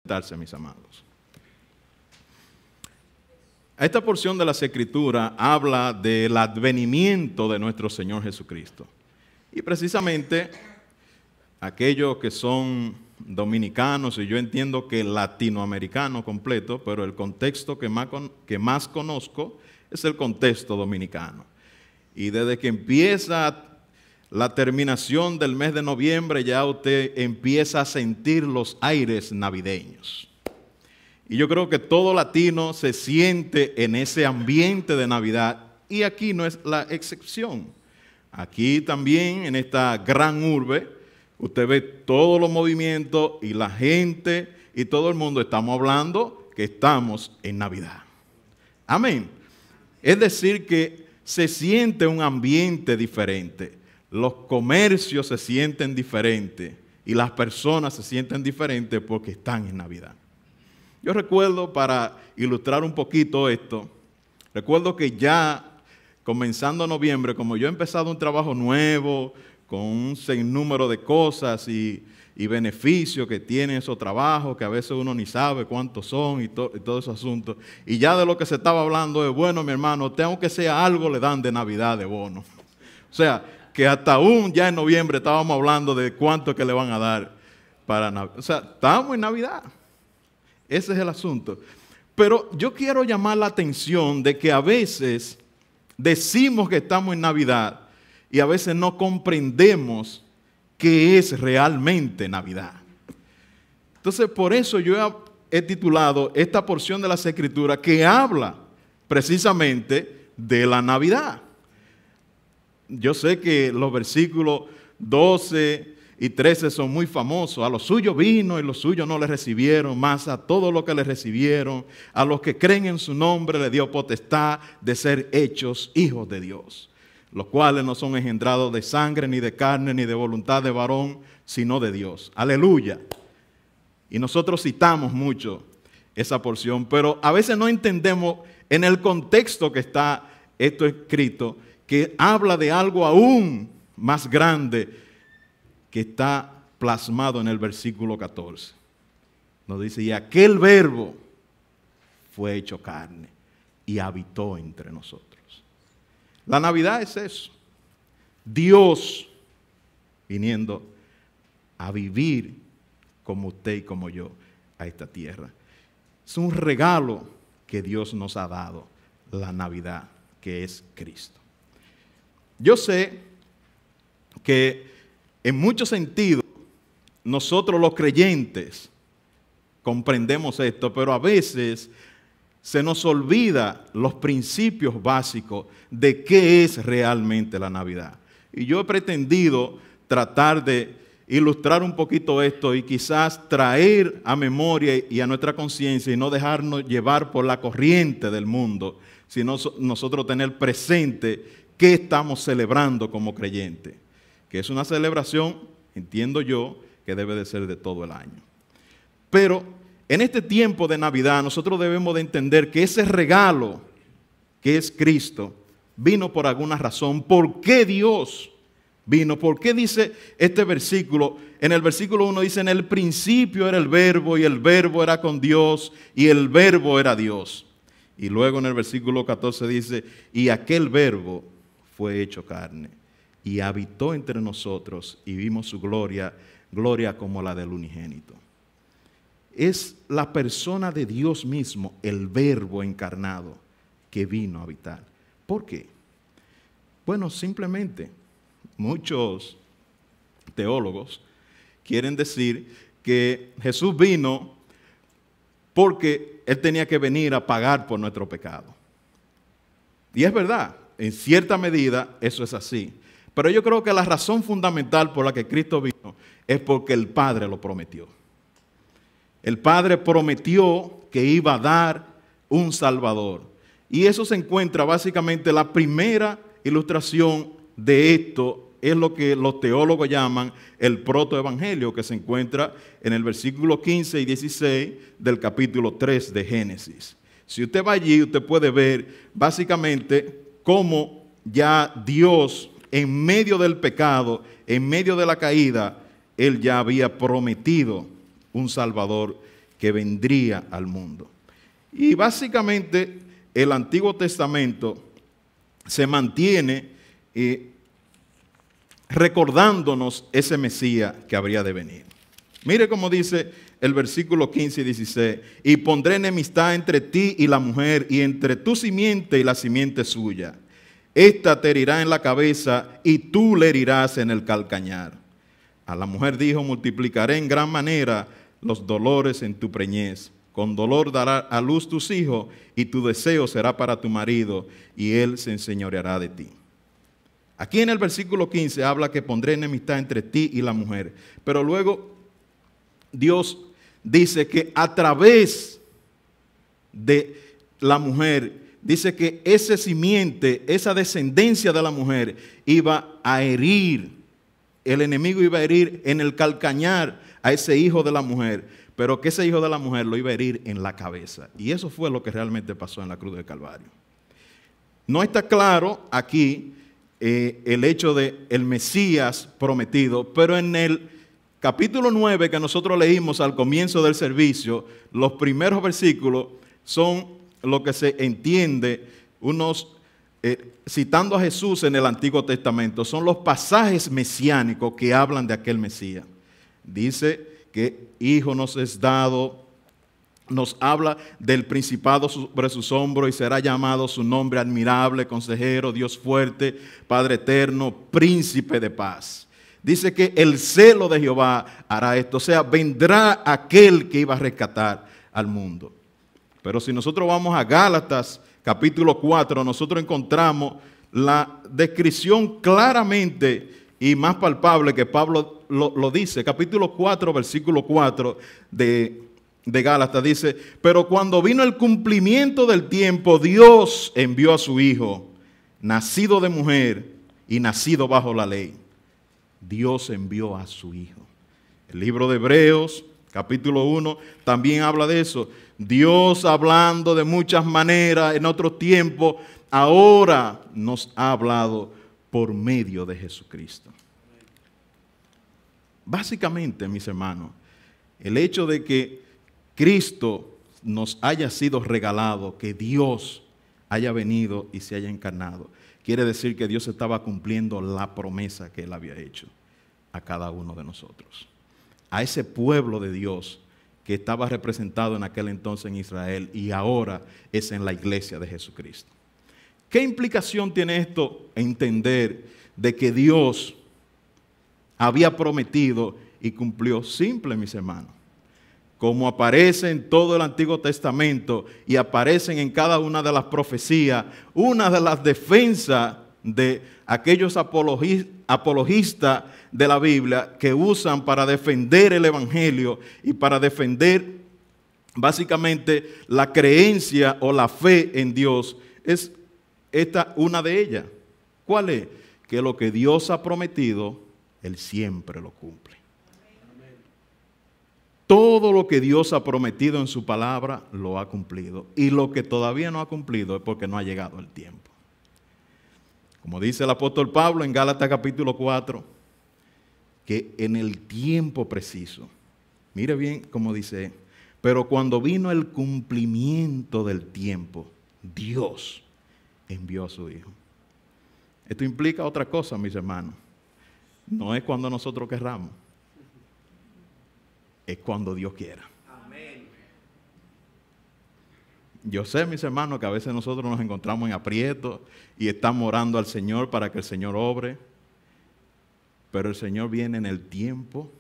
sentarse, mis amados. Esta porción de las Escrituras habla del advenimiento de nuestro Señor Jesucristo. Y precisamente aquellos que son dominicanos, y yo entiendo que latinoamericano completo, pero el contexto que más conozco es el contexto dominicano. Y desde que empieza la terminación del mes de noviembre, ya usted empieza a sentir los aires navideños. Y yo creo que todo latino se siente en ese ambiente de Navidad, y aquí no es la excepción. Aquí también, en esta gran urbe, usted ve todos los movimientos y la gente y todo el mundo estamos hablando que estamos en Navidad. Amén. Es decir, que se siente un ambiente diferente. Los comercios se sienten diferentes y las personas se sienten diferentes porque están en Navidad. Yo recuerdo, para ilustrar un poquito esto, recuerdo que ya comenzando noviembre, como yo he empezado un trabajo nuevo, con un sinnúmero de cosas y beneficios que tienen esos trabajos, que a veces uno ni sabe cuántos son y todo ese asunto. Y ya de lo que se estaba hablando es, bueno, mi hermano, usted aunque sea algo le dan de Navidad de bono. O sea, que hasta aún ya en noviembre estábamos hablando de cuánto que le van a dar para Navidad. O sea, estamos en Navidad. Ese es el asunto. Pero yo quiero llamar la atención de que a veces decimos que estamos en Navidad y a veces no comprendemos qué es realmente Navidad. Entonces, por eso yo he titulado esta porción de las Escrituras que habla precisamente de la Navidad. Yo sé que los versículos 12 y 13 son muy famosos. A los suyos vino y los suyos no le recibieron, mas a todos los que le recibieron, a los que creen en su nombre le dio potestad de ser hechos hijos de Dios, los cuales no son engendrados de sangre, ni de carne, ni de voluntad de varón, sino de Dios. Aleluya. Y nosotros citamos mucho esa porción, pero a veces no entendemos en el contexto que está esto escrito, que habla de algo aún más grande que está plasmado en el versículo 14. Nos dice, y aquel verbo fue hecho carne y habitó entre nosotros. La Navidad es eso. Dios viniendo a vivir como usted y como yo a esta tierra. Es un regalo que Dios nos ha dado, la Navidad, que es Cristo. Yo sé que en muchos sentidos nosotros los creyentes comprendemos esto, pero a veces se nos olvida los principios básicos de qué es realmente la Navidad. Y yo he pretendido tratar de ilustrar un poquito esto y quizás traer a memoria y a nuestra conciencia y no dejarnos llevar por la corriente del mundo, sino nosotros tener presente qué estamos celebrando como creyentes, que es una celebración, entiendo yo, que debe de ser de todo el año. Pero en este tiempo de Navidad nosotros debemos de entender que ese regalo que es Cristo vino por alguna razón. ¿Por qué Dios vino? ¿Por qué dice este versículo? En el versículo 1 dice, en el principio era el verbo y el verbo era con Dios y el verbo era Dios. Y luego en el versículo 14 dice, y aquel verbo fue hecho carne y habitó entre nosotros y vimos su gloria, gloria como la del unigénito. Es la persona de Dios mismo, el verbo encarnado, que vino a habitar. ¿Por qué? Bueno, simplemente muchos teólogos quieren decir que Jesús vino porque Él tenía que venir a pagar por nuestro pecado. Y es verdad, en cierta medida eso es así. Pero yo creo que la razón fundamental por la que Cristo vino es porque el Padre lo prometió. El Padre prometió que iba a dar un Salvador. Y eso se encuentra básicamente, la primera ilustración de esto es lo que los teólogos llaman el protoevangelio, que se encuentra en el versículo 15 y 16 del capítulo 3 de Génesis. Si usted va allí, usted puede ver básicamente cómo ya Dios, en medio del pecado, en medio de la caída, Él ya había prometido un Salvador que vendría al mundo. Y básicamente el Antiguo Testamento se mantiene recordándonos ese Mesías que habría de venir. Mire cómo dice el versículo 15 y 16. Y pondré enemistad entre ti y la mujer, y entre tu simiente y la simiente suya. Esta te herirá en la cabeza, y tú le herirás en el calcañar. A la mujer dijo, multiplicaré en gran manera los dolores en tu preñez. Con dolor dará a luz tus hijos, y tu deseo será para tu marido, y él se enseñoreará de ti. Aquí en el versículo 15 habla que pondré enemistad entre ti y la mujer. Pero luego Dios dice que a través de la mujer, dice que ese simiente, esa descendencia de la mujer iba a herir, el enemigo iba a herir en el calcañar a ese hijo de la mujer, pero que ese hijo de la mujer lo iba a herir en la cabeza. Y eso fue lo que realmente pasó en la cruz del Calvario. No está claro aquí el hecho de el Mesías prometido, pero en el capítulo 9 que nosotros leímos al comienzo del servicio, los primeros versículos son lo que se entiende, citando a Jesús en el Antiguo Testamento, son los pasajes mesiánicos que hablan de aquel Mesías. Dice que hijo nos es dado, nos habla del principado sobre sus hombros y será llamado su nombre admirable, consejero, Dios fuerte, Padre eterno, príncipe de paz. Dice que el celo de Jehová hará esto, o sea, vendrá aquel que iba a rescatar al mundo. Pero si nosotros vamos a Gálatas capítulo 4, nosotros encontramos la descripción claramente y más palpable que Pablo lo dice. Capítulo 4, versículo 4 de Gálatas dice, pero cuando vino el cumplimiento del tiempo, Dios envió a su Hijo, nacido de mujer y nacido bajo la ley. Dios envió a su Hijo. El libro de Hebreos, capítulo 1, también habla de eso. Dios, hablando de muchas maneras en otro tiempo, ahora nos ha hablado por medio de Jesucristo. Básicamente, mis hermanos, el hecho de que Cristo nos haya sido regalado, que Dios haya venido y se haya encarnado, quiere decir que Dios estaba cumpliendo la promesa que Él había hecho a cada uno de nosotros. A ese pueblo de Dios que estaba representado en aquel entonces en Israel y ahora es en la iglesia de Jesucristo. ¿Qué implicación tiene esto? Entender de que Dios había prometido y cumplió. Simple, mis hermanos. Como aparece en todo el Antiguo Testamento y aparecen en cada una de las profecías, una de las defensas de aquellos apologistas de la Biblia que usan para defender el Evangelio y para defender básicamente la creencia o la fe en Dios, es esta una de ellas. ¿Cuál es? Que lo que Dios ha prometido, Él siempre lo cumple. Todo lo que Dios ha prometido en su palabra lo ha cumplido. Y lo que todavía no ha cumplido es porque no ha llegado el tiempo. Como dice el apóstol Pablo en Gálatas capítulo 4, que en el tiempo preciso, mire bien cómo dice, pero cuando vino el cumplimiento del tiempo, Dios envió a su Hijo. Esto implica otra cosa, mis hermanos. No es cuando nosotros querramos. Es cuando Dios quiera. Amén. Yo sé, mis hermanos, que a veces nosotros nos encontramos en aprietos y estamos orando al Señor para que el Señor obre, pero el Señor viene en el tiempo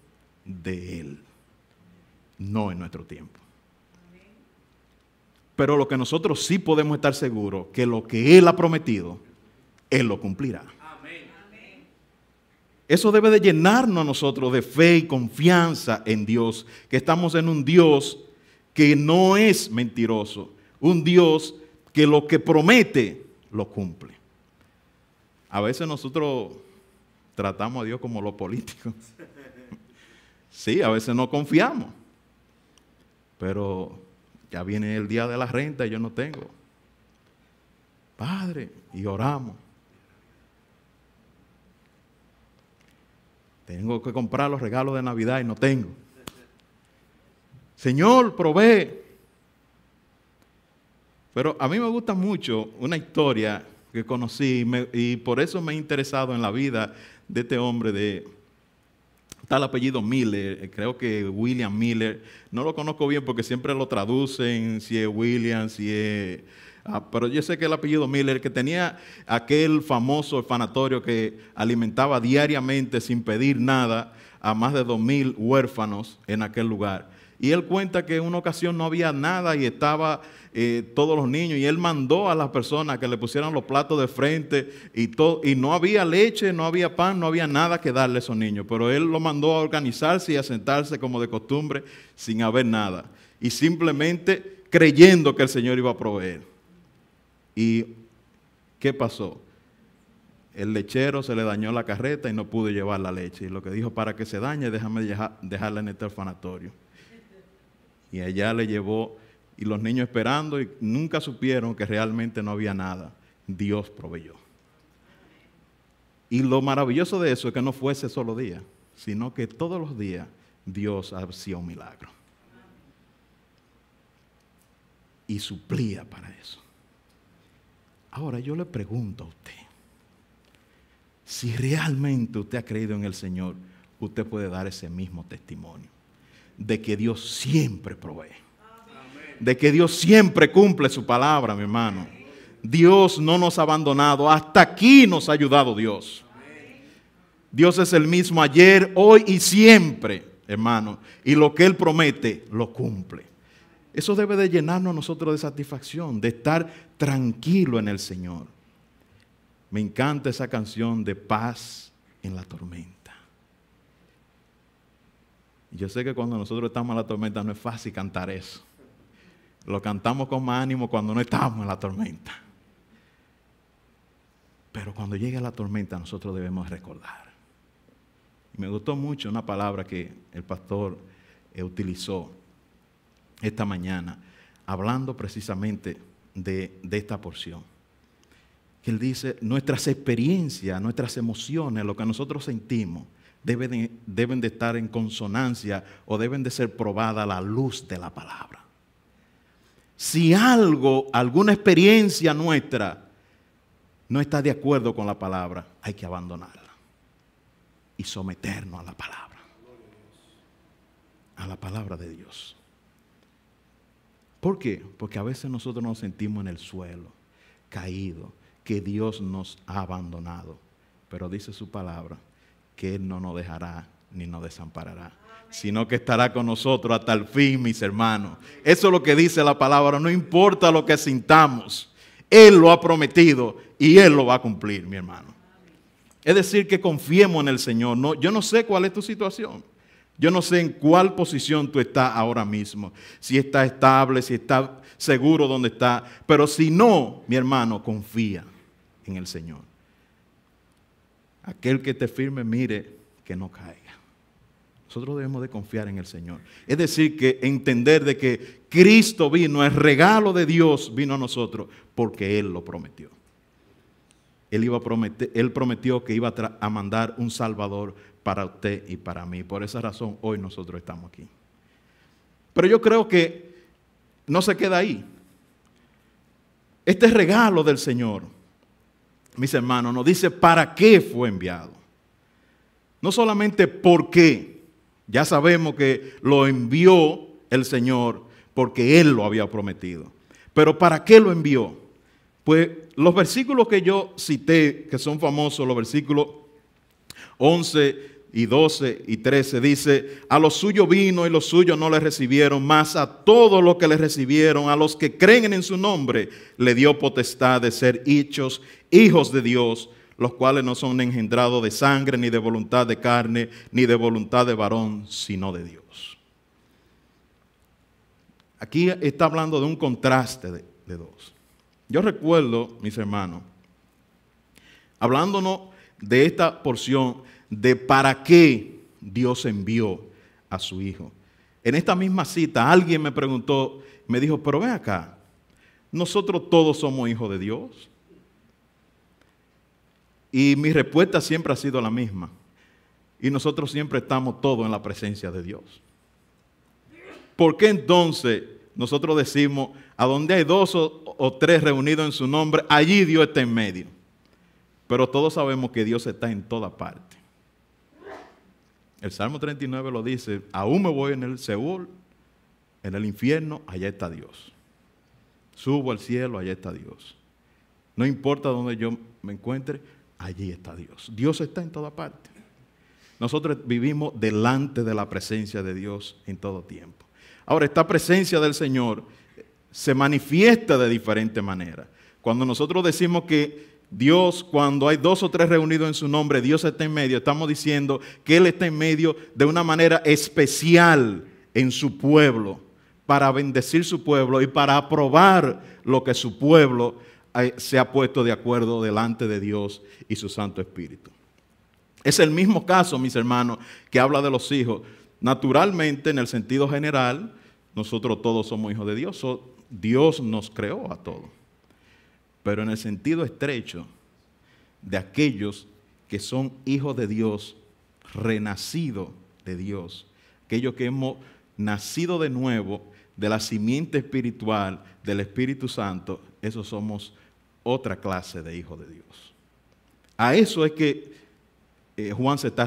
de Él, no en nuestro tiempo. Amén. Pero lo que nosotros sí podemos estar seguros, que lo que Él ha prometido, Él lo cumplirá. Eso debe de llenarnos a nosotros de fe y confianza en Dios, que estamos en un Dios que no es mentiroso, un Dios que lo que promete lo cumple. A veces nosotros tratamos a Dios como los políticos. Sí, a veces no confiamos, pero ya viene el día de la renta y yo no tengo. Padre, y oramos. Tengo que comprar los regalos de Navidad y no tengo. Señor, provee. Pero a mí me gusta mucho una historia que conocí y por eso me he interesado en la vida de este hombre de tal apellido Miller, creo que William Miller. No lo conozco bien porque siempre lo traducen, si es William, si es... pero yo sé que el apellido Miller, que tenía aquel famoso orfanatorio que alimentaba diariamente sin pedir nada a más de 2,000 huérfanos en aquel lugar. Y él cuenta que en una ocasión no había nada y estaba todos los niños, y él mandó a las personas que le pusieran los platos de frente y no había leche, no había pan, no había nada que darle a esos niños, pero él lo mandó a organizarse y a sentarse como de costumbre sin haber nada y simplemente creyendo que el Señor iba a proveer. ¿Y qué pasó? El lechero se le dañó la carreta y no pudo llevar la leche, y lo que dijo: para que se dañe, déjame dejarla en este orfanatorio. Y allá le llevó, y los niños esperando, y nunca supieron que realmente no había nada. Dios proveyó. Y lo maravilloso de eso es que no fue ese solo día, sino que todos los días Dios hacía un milagro. Y suplía para eso. Ahora yo le pregunto a usted, si realmente usted ha creído en el Señor, usted puede dar ese mismo testimonio de que Dios siempre provee, de que Dios siempre cumple su palabra, mi hermano. Dios no nos ha abandonado, hasta aquí nos ha ayudado Dios. Dios es el mismo ayer, hoy y siempre, hermano, y lo que Él promete, lo cumple. Eso debe de llenarnos a nosotros de satisfacción, de estar tranquilo en el Señor. Me encanta esa canción de Paz en la tormenta. Yo sé que cuando nosotros estamos en la tormenta no es fácil cantar eso. Lo cantamos con más ánimo cuando no estamos en la tormenta. Pero cuando llegue la tormenta nosotros debemos recordar. Y me gustó mucho una palabra que el pastor utilizó esta mañana, hablando precisamente de esta porción. Que él dice: nuestras experiencias, nuestras emociones, lo que nosotros sentimos, deben de estar en consonancia o deben de ser probadas a la luz de la palabra. Si alguna experiencia nuestra no está de acuerdo con la palabra, hay que abandonarla y someternos a la palabra de Dios. ¿Por qué? Porque a veces nosotros nos sentimos en el suelo, caídos, que Dios nos ha abandonado. Pero dice su palabra que Él no nos dejará ni nos desamparará, sino que estará con nosotros hasta el fin, mis hermanos. Eso es lo que dice la palabra. No importa lo que sintamos, Él lo ha prometido y Él lo va a cumplir, mi hermano. Es decir, que confiemos en el Señor. No, yo no sé cuál es tu situación. Yo no sé en cuál posición tú estás ahora mismo. Si estás estable, si estás seguro donde estás. Pero si no, mi hermano, confía en el Señor. Aquel que te firme, mire que no caiga. Nosotros debemos de confiar en el Señor. Es decir, que entender de que Cristo vino, el regalo de Dios vino a nosotros porque Él lo prometió. Él prometió que iba a mandar un Salvador para usted y para mí. Por esa razón hoy nosotros estamos aquí. Pero yo creo que no se queda ahí. Este regalo del Señor, mis hermanos, nos dice para qué fue enviado. No solamente por qué. Ya sabemos que lo envió el Señor porque Él lo había prometido. Pero ¿para qué lo envió? Pues los versículos que yo cité, que son famosos, los versículos 11 y 12 y 13, dice: a los suyos vino y los suyos no le recibieron, mas a todos los que le recibieron, a los que creen en su nombre, le dio potestad de ser hechos hijos de Dios, los cuales no son engendrados de sangre, ni de voluntad de carne, ni de voluntad de varón, sino de Dios. Aquí está hablando de un contraste de dos. Yo recuerdo, mis hermanos, hablándonos de esta porción de para qué Dios envió a su Hijo. En esta misma cita alguien me preguntó, me dijo: pero ven acá, ¿nosotros todos somos hijos de Dios? Y mi respuesta siempre ha sido la misma. Y nosotros siempre estamos todos en la presencia de Dios. ¿por qué entonces nosotros decimos, a donde hay dos o tres reunidos en su nombre, allí Dios está en medio? Pero todos sabemos que Dios está en toda parte. El Salmo 39 lo dice, aún me voy en el Seúl, en el infierno, allá está Dios. Subo al cielo, allá está Dios. No importa dónde yo me encuentre, allí está Dios. Dios está en toda parte. Nosotros vivimos delante de la presencia de Dios en todo tiempo. Ahora, esta presencia del Señor se manifiesta de diferente manera. Cuando nosotros decimos que Dios, cuando hay dos o tres reunidos en su nombre, Dios está en medio, estamos diciendo que Él está en medio de una manera especial en su pueblo, para bendecir su pueblo y para aprobar lo que su pueblo se ha puesto de acuerdo delante de Dios y su Santo Espíritu. Es el mismo caso, mis hermanos, que habla de los hijos. Naturalmente, en el sentido general, nosotros todos somos hijos de Dios. Dios nos creó a todos. Pero en el sentido estrecho de aquellos que son hijos de Dios, renacidos de Dios, aquellos que hemos nacido de nuevo de la simiente espiritual del Espíritu Santo, esos somos otra clase de hijos de Dios. A eso es que Juan se está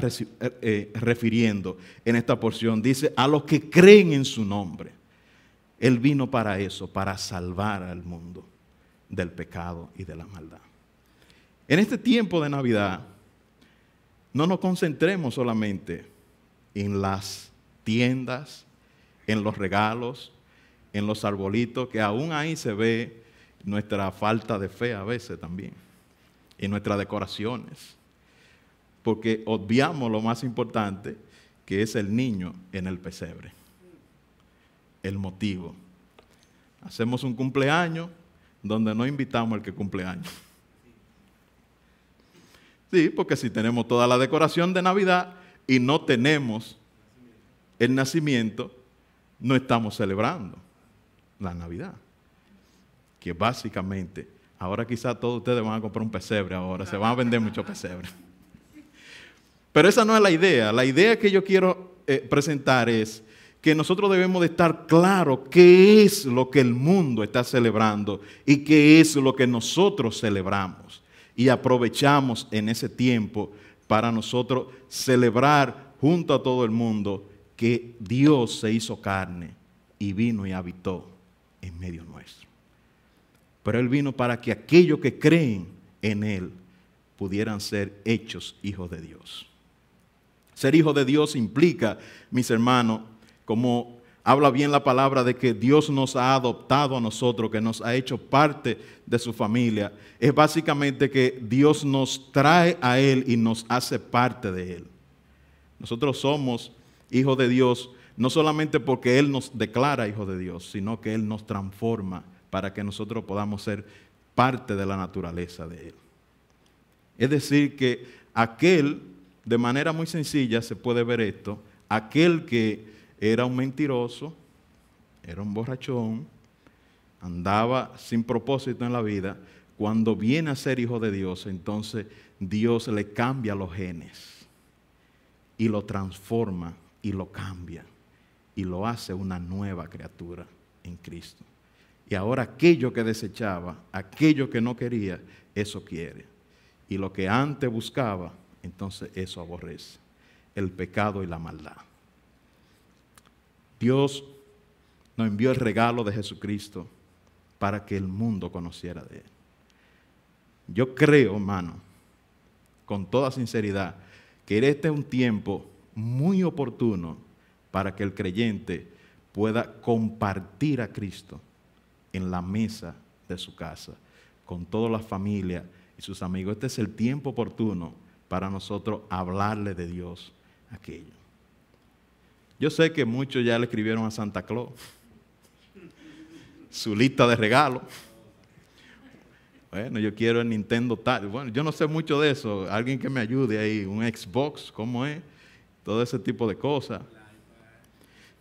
refiriendo en esta porción. Dice, a los que creen en su nombre. Él vino para eso, para salvar al mundo del pecado y de la maldad. En este tiempo de Navidad, no nos concentremos solamente en las tiendas, en los regalos, en los arbolitos, que aún ahí se ve nuestra falta de fe a veces también, en nuestras decoraciones, porque obviamos lo más importante, que es el niño en el pesebre. El motivo. Hacemos un cumpleaños donde no invitamos al que cumple años. Sí, porque si tenemos toda la decoración de Navidad y no tenemos el nacimiento, no estamos celebrando la Navidad. Que básicamente, ahora quizás todos ustedes van a comprar un pesebre ahora, se van a vender muchos pesebres. Pero esa no es la idea. La idea que yo quiero presentar es que nosotros debemos de estar claros qué es lo que el mundo está celebrando y qué es lo que nosotros celebramos. Y aprovechamos en ese tiempo para nosotros celebrar junto a todo el mundo que Dios se hizo carne y vino y habitó en medio nuestro. Pero Él vino para que aquellos que creen en Él pudieran ser hechos hijos de Dios. Ser hijo de Dios implica, mis hermanos, como habla bien la palabra de que Dios nos ha adoptado a nosotros, que nos ha hecho parte de su familia, es básicamente que Dios nos trae a Él y nos hace parte de Él. Nosotros somos hijos de Dios no solamente porque Él nos declara hijos de Dios, sino que Él nos transforma para que nosotros podamos ser parte de la naturaleza de Él. Es decir, que aquel, de manera muy sencilla se puede ver esto, aquel que era un mentiroso, era un borrachón, andaba sin propósito en la vida, cuando viene a ser hijo de Dios, entonces Dios le cambia los genes y lo transforma y lo cambia y lo hace una nueva criatura en Cristo. Y ahora aquello que desechaba, aquello que no quería, eso quiere. Y lo que antes buscaba, entonces eso aborrece. El pecado y la maldad. Dios nos envió el regalo de Jesucristo para que el mundo conociera de Él. Yo creo, hermano, con toda sinceridad, que este es un tiempo muy oportuno para que el creyente pueda compartir a Cristo en la mesa de su casa, con toda la familia y sus amigos. Este es el tiempo oportuno para nosotros hablarle de Dios a aquello. Yo sé que muchos ya le escribieron a Santa Claus su lista de regalos. Bueno, yo quiero el Nintendo tal. Bueno, yo no sé mucho de eso. Alguien que me ayude ahí, un Xbox, ¿cómo es? Todo ese tipo de cosas.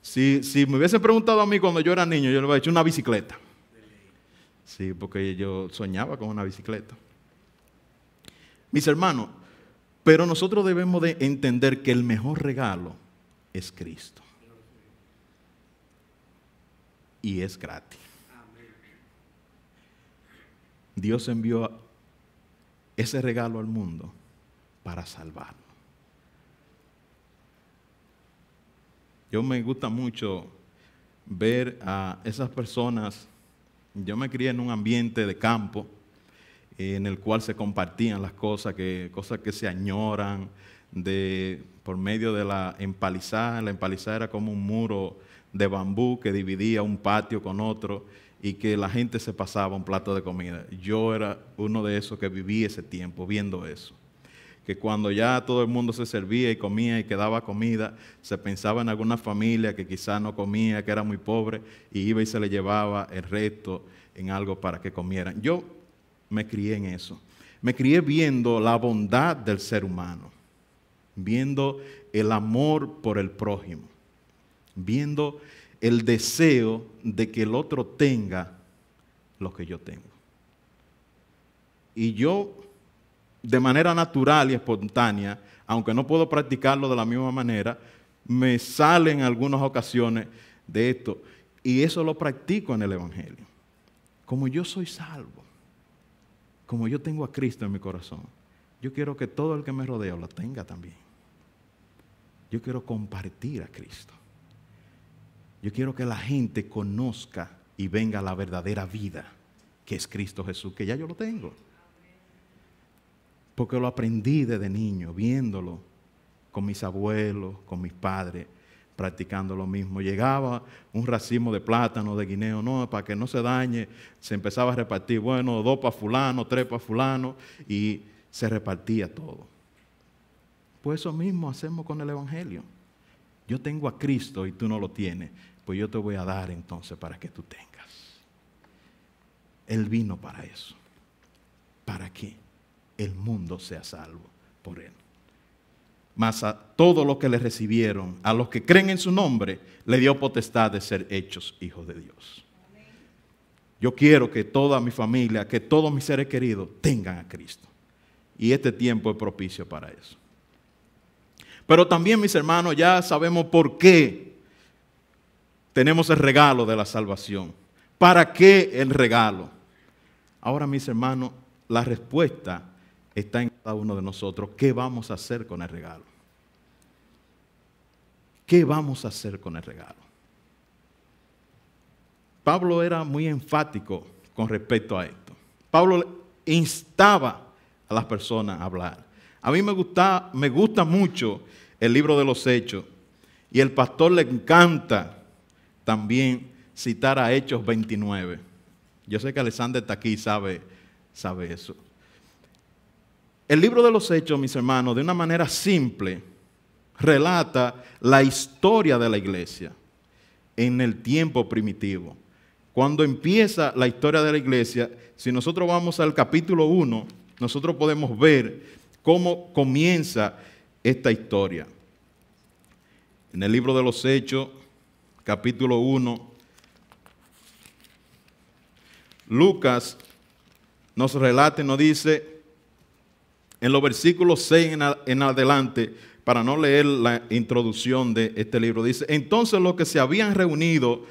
Si me hubiesen preguntado a mí cuando yo era niño, yo le hubiera dicho una bicicleta. Sí, porque yo soñaba con una bicicleta. Mis hermanos, pero nosotros debemos de entender que el mejor regalo es Cristo. y es gratis. Dios envió ese regalo al mundo para salvarlo. Yo me gusta mucho ver a esas personas. Yo me crié en un ambiente de campo en el cual se compartían las cosas que se añoran por medio de la empalizada. La empalizada era como un muro de bambú que dividía un patio con otro y que la gente se pasaba un plato de comida. Yo era uno de esos que viví ese tiempo viendo eso. Que cuando ya todo el mundo se servía y comía y quedaba comida, se pensaba en alguna familia que quizás no comía, que era muy pobre, y iba y se le llevaba el resto en algo para que comieran. Yo me crié en eso. Me crié viendo la bondad del ser humano, viendo el amor por el prójimo, viendo el deseo de que el otro tenga lo que yo tengo. Y yo, de manera natural y espontánea, aunque no puedo practicarlo de la misma manera, me salen en algunas ocasiones de esto. Y eso lo practico en el Evangelio. Como yo soy salvo, como yo tengo a Cristo en mi corazón, yo quiero que todo el que me rodea lo tenga también. Yo quiero compartir a Cristo. Yo quiero que la gente conozca y venga a la verdadera vida, que es Cristo Jesús, que ya yo lo tengo. Porque lo aprendí desde niño, viéndolo con mis abuelos, con mis padres, practicando lo mismo. Llegaba un racimo de plátano, de guineo, no, para que no se dañe, se empezaba a repartir, bueno, 2 para fulano, 3 para fulano, y se repartía todo. Pues eso mismo hacemos con el Evangelio. Yo tengo a Cristo y tú no lo tienes, pues yo te voy a dar entonces para que tú tengas. Él vino para eso. ¿Para qué? El mundo sea salvo por Él. Mas a todos los que le recibieron, a los que creen en su nombre, le dio potestad de ser hechos hijos de Dios. Yo quiero que toda mi familia, que todos mis seres queridos tengan a Cristo. Y este tiempo es propicio para eso. Pero también, mis hermanos, ya sabemos por qué tenemos el regalo de la salvación. ¿Para qué el regalo? Ahora, mis hermanos, la respuesta está en cada uno de nosotros. ¿Qué vamos a hacer con el regalo? ¿Qué vamos a hacer con el regalo? Pablo era muy enfático con respecto a esto. Pablo instaba a las personas a hablar. A mí me gusta mucho el libro de los Hechos, y el pastor le encanta también citar a Hechos 29. Yo sé que Alexander está aquí y sabe eso. El libro de los Hechos, mis hermanos, de una manera simple, relata la historia de la iglesia en el tiempo primitivo. Cuando empieza la historia de la iglesia, si nosotros vamos al capítulo 1, nosotros podemos ver cómo comienza esta historia. En el libro de los Hechos, capítulo 1, Lucas nos relata y nos dice, en los versículos 6 en adelante, para no leer la introducción de este libro, dice, entonces los que se habían reunido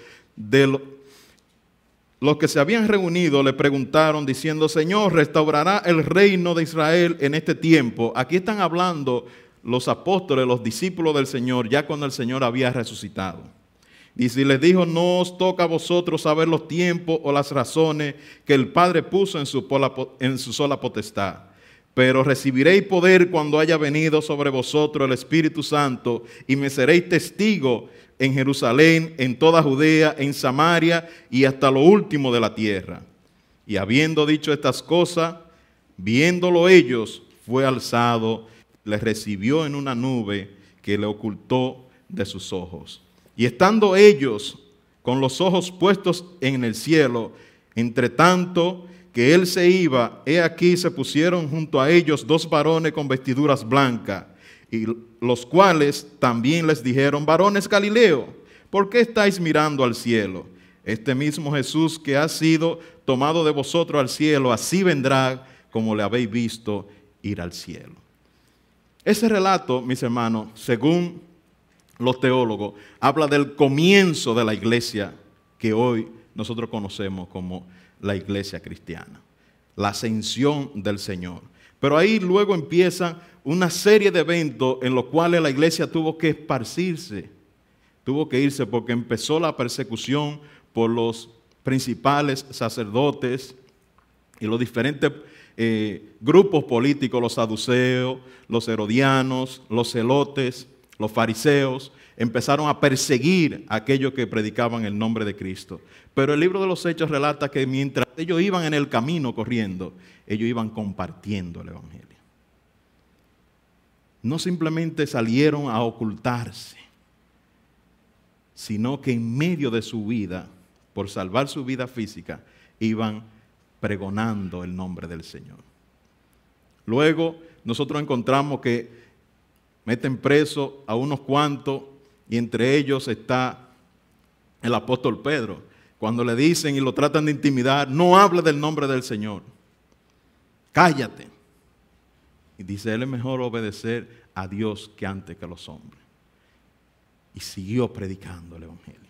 le preguntaron diciendo, Señor, ¿restaurará el reino de Israel en este tiempo? Aquí están hablando los apóstoles, los discípulos del Señor, ya cuando el Señor había resucitado. Dice, y les dijo, no os toca a vosotros saber los tiempos o las razones que el Padre puso en su sola potestad. Pero recibiréis poder cuando haya venido sobre vosotros el Espíritu Santo, y me seréis testigo en Jerusalén, en toda Judea, en Samaria y hasta lo último de la tierra. Y habiendo dicho estas cosas, viéndolo ellos, fue alzado, le recibió en una nube que le ocultó de sus ojos. Y estando ellos con los ojos puestos en el cielo, entre tanto que él se iba, he aquí se pusieron junto a ellos 2 varones con vestiduras blancas, y los cuales también les dijeron, varones Galileo, ¿por qué estáis mirando al cielo? Este mismo Jesús que ha sido tomado de vosotros al cielo, así vendrá como le habéis visto ir al cielo. Ese relato, mis hermanos, según los teólogos, habla del comienzo de la iglesia que hoy nosotros conocemos como la iglesia cristiana, la ascensión del Señor. Pero ahí luego empiezan una serie de eventos en los cuales la iglesia tuvo que esparcirse, tuvo que irse porque empezó la persecución por los principales sacerdotes y los diferentes grupos políticos, los saduceos, los herodianos, los celotes, los fariseos, empezaron a perseguir a aquellos que predicaban el nombre de Cristo. Pero el libro de los Hechos relata que mientras ellos iban en el camino corriendo, ellos iban compartiendo el evangelio. No simplemente salieron a ocultarse, sino que en medio de su vida, por salvar su vida física, iban pregonando el nombre del Señor. Luego nosotros encontramos que meten preso a unos cuantos y entre ellos está el apóstol Pedro. Cuando le dicen y lo tratan de intimidar, no hable del nombre del Señor, cállate. Y dice, él es mejor obedecer a Dios que antes que a los hombres. Y siguió predicando el evangelio.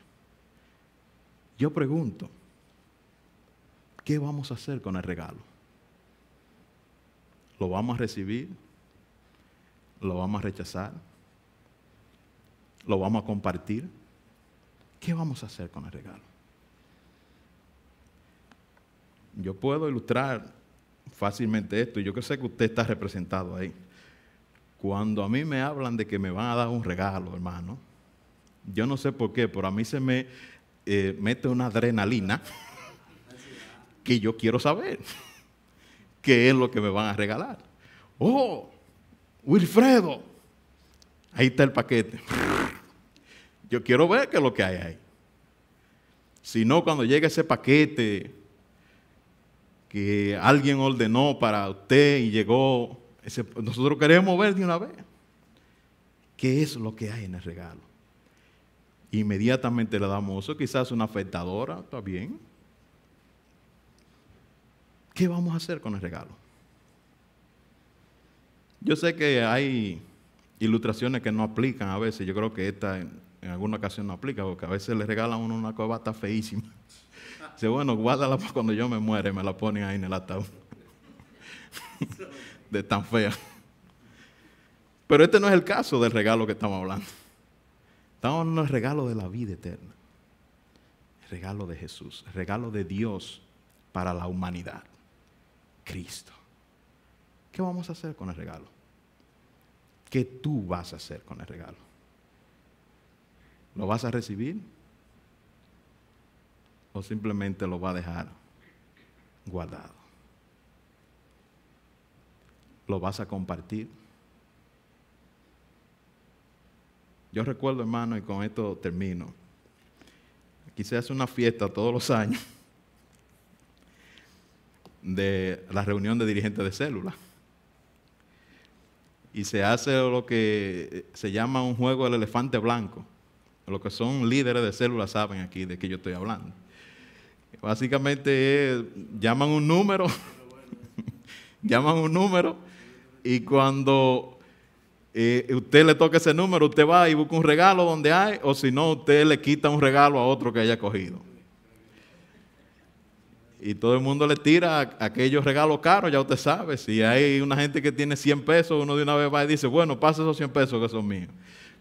Yo pregunto, ¿qué vamos a hacer con el regalo? ¿Lo vamos a recibir? ¿Lo vamos a rechazar? ¿Lo vamos a compartir? ¿Qué vamos a hacer con el regalo? Yo puedo ilustrar fácilmente esto, y yo que sé que usted está representado ahí. Cuando a mí me hablan de que me van a dar un regalo, hermano, yo no sé por qué, pero a mí se me mete una adrenalina que yo quiero saber qué es lo que me van a regalar. ¡Oh, Wilfredo! Ahí está el paquete. Yo quiero ver qué es lo que hay ahí. Si no, cuando llegue ese paquete que alguien ordenó para usted y llegó, nosotros queremos ver de una vez qué es lo que hay en el regalo. Inmediatamente le damos eso, quizás una afeitadora, está bien. ¿Qué vamos a hacer con el regalo? Yo sé que hay ilustraciones que no aplican a veces, yo creo que esta en alguna ocasión no aplica, porque a veces le regalan a uno una corbata feísima. Dice, bueno, guárdala para cuando yo me muera y me la ponen ahí en el ataúd. De tan fea. Pero este no es el caso del regalo que estamos hablando. Estamos hablando del regalo de la vida eterna. El regalo de Jesús, el regalo de Dios para la humanidad. Cristo. ¿Qué vamos a hacer con el regalo? ¿Qué tú vas a hacer con el regalo? ¿Lo vas a recibir? ¿O simplemente lo vas a dejar guardado? ¿Lo vas a compartir? Yo recuerdo, hermano, y con esto termino. Aquí se hace una fiesta todos los años de la reunión de dirigentes de célula. Y se hace lo que se llama un juego del elefante blanco. Los que son líderes de células saben aquí de qué yo estoy hablando. Básicamente llaman un número, llaman un número y cuando usted le toca ese número, usted va y busca un regalo donde hay, o si no, usted le quita un regalo a otro que haya cogido. Y todo el mundo le tira aquellos regalos caros, ya usted sabe. Si hay una gente que tiene 100 pesos, uno de una vez va y dice, bueno, pasa esos 100 pesos que son míos.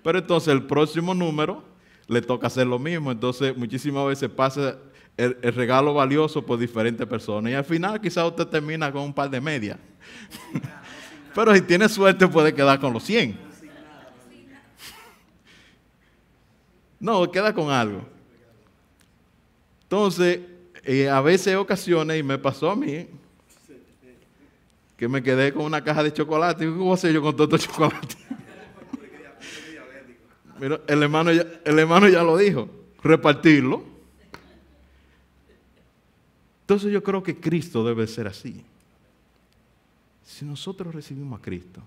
Pero entonces el próximo número le toca hacer lo mismo. Entonces muchísimas veces pasa el regalo valioso por diferentes personas. Y al final quizás usted termina con un par de medias. Pero si tiene suerte puede quedar con los 100. No, queda con algo. Entonces, a veces hay ocasiones, y me pasó a mí, que me quedé con una caja de chocolate. ¿Qué voy a hacer yo con todo este chocolate? Mira, el hermano ya lo dijo, repartirlo. Entonces yo creo que Cristo debe ser así. Si nosotros recibimos a Cristo,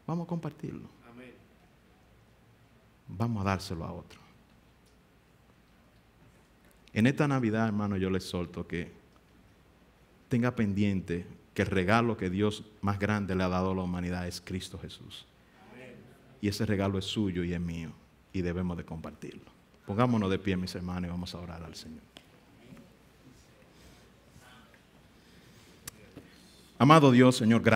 vamos a compartirlo. Vamos a dárselo a otro. En esta Navidad, hermano, yo les exhorto que tenga pendiente que el regalo que Dios más grande le ha dado a la humanidad es Cristo Jesús. Y ese regalo es suyo y es mío, y debemos de compartirlo. Pongámonos de pie, mis hermanos, y vamos a orar al Señor. Amado Dios, Señor, gracias.